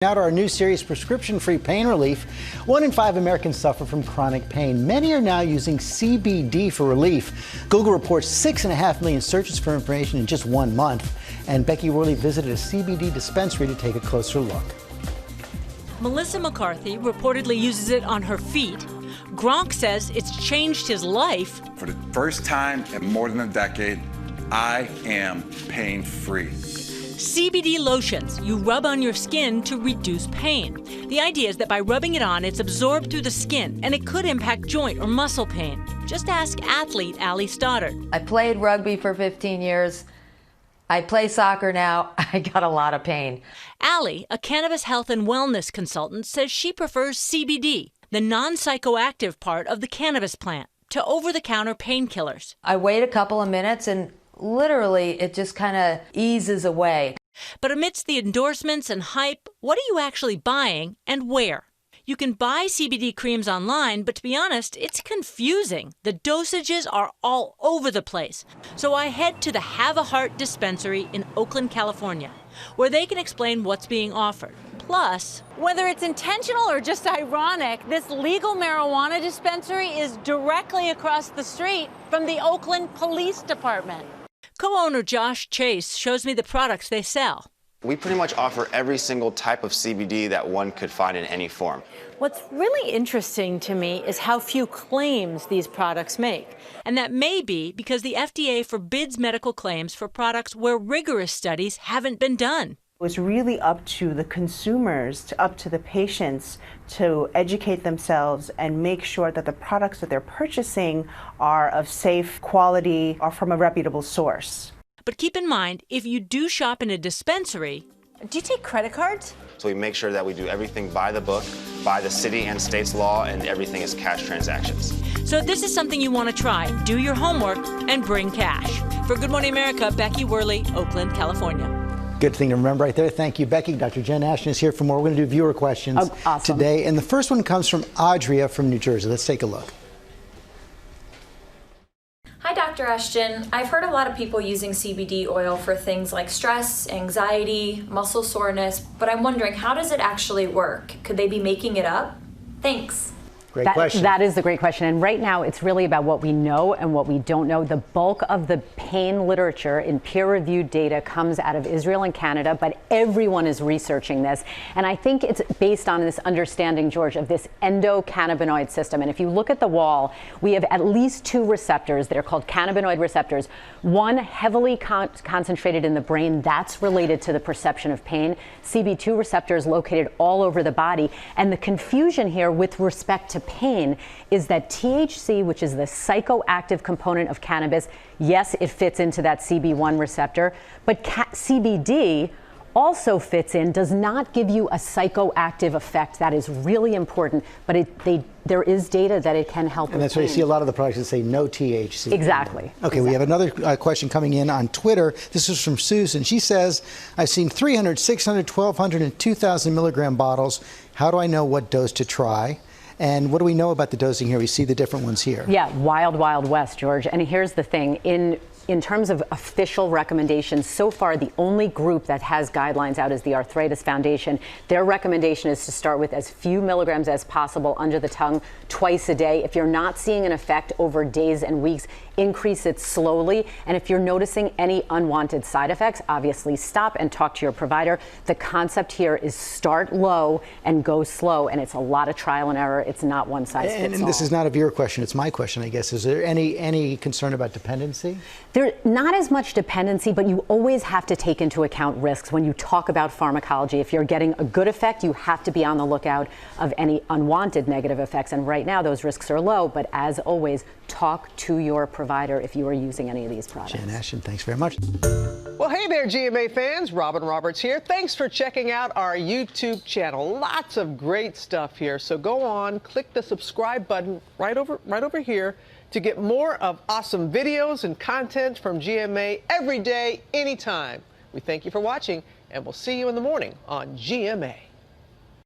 Now to our new series, Prescription-Free Pain Relief. 1 in 5 Americans suffer from chronic pain. Many are now using CBD for relief. Google reports 6.5 million searches for information in just 1 month. And Becky Worley visited a CBD dispensary to take a closer look. Melissa McCarthy reportedly uses it on her feet. Gronk says it's changed his life. For the first time in more than a decade, I am pain-free. CBD lotions you rub on your skin to reduce pain. The idea is that by rubbing it on, it's absorbed through the skin, and it could impact joint or muscle pain. Just ask athlete Allie Stoddard. I played rugby for 15 years. I play soccer now. I got a lot of pain. Allie, a cannabis health and wellness consultant, says she prefers CBD, the non-psychoactive part of the cannabis plant, to over-the-counter painkillers. I wait a couple of minutes and literally it just kind of eases away. But amidst the endorsements and hype, what are you actually buying and where? You can buy CBD creams online, but to be honest, it's confusing. The dosages are all over the place. So I head to the Have a Heart dispensary in Oakland, California, where they can explain what's being offered. Plus, whether it's intentional or just ironic, this legal marijuana dispensary is directly across the street from the Oakland Police Department. Co-owner Josh Chase shows me the products they sell. We pretty much offer every single type of CBD that one could find in any form. What's really interesting to me is how few claims these products make. And that may be because the FDA forbids medical claims for products where rigorous studies haven't been done. It's really up to the consumers, up to the patients to educate themselves and make sure that the products that they're purchasing are of safe quality or from a reputable source. But keep in mind, if you do shop in a dispensary... Do you take credit cards? So we make sure that we do everything by the book, by the city and state's law, and everything is cash transactions. So if this is something you want to try, do your homework and bring cash. For Good Morning America, Becky Worley, Oakland, California. Good thing to remember right there. Thank you, Becky. Dr. Jen Ashton is here for more. We're going to do viewer questions today. And the first one comes from Audria from New Jersey. Let's take a look. Hi, Dr. Ashton. I've heard a lot of people using CBD oil for things like stress, anxiety, muscle soreness, but I'm wondering, how does it actually work? Could they be making it up? Thanks. Great question. That is the great question. And right now, it's really about what we know and what we don't know. The bulk of the pain literature in peer-reviewed data comes out of Israel and Canada, but everyone is researching this. And I think it's based on this understanding, George, of this endocannabinoid system. And if you look at the wall, we have at least 2 receptors that are called cannabinoid receptors. One heavily concentrated in the brain, that's related to the perception of pain. CB2 receptors located all over the body. And the confusion here with respect to pain is that THC, which is the psychoactive component of cannabis, yes, it fits into that CB1 receptor, but CBD also fits in, does not give you a psychoactive effect. That is really important, but there is data that it can help. And that's why you see a lot of the products that say no THC. Exactly. Okay, we have another question coming in on Twitter. This is from Susan. She says, I've seen 300, 600, 1,200, and 2,000 milligram bottles. How do I know what dose to try? And what do we know about the dosing here? We see the different ones here. Yeah, wild, wild west, George. And here's the thing. In terms of official recommendations, so far the only group that has guidelines out is the Arthritis Foundation. Their recommendation is to start with as few milligrams as possible under the tongue twice a day. If you're not seeing an effect over days and weeks, increase it slowly. And if you're noticing any unwanted side effects, obviously stop and talk to your provider. The concept here is start low and go slow, and it's a lot of trial and error. It's not one size fits all. And this is not a viewer question, it's my question, I guess. Is there any concern about dependency? There's not as much dependency, but you always have to take into account risks when you talk about pharmacology. If you're getting a good effect, you have to be on the lookout of any unwanted negative effects. And right now, those risks are low. But as always, talk to your provider if you are using any of these products. Jen Ashton, thanks very much. Well, hey there, GMA fans. Robin Roberts here. Thanks for checking out our YouTube channel. Lots of great stuff here. So go on, click the subscribe button right over here to get more of awesome videos and content from GMA every day, anytime. We thank you for watching, and we'll see you in the morning on GMA.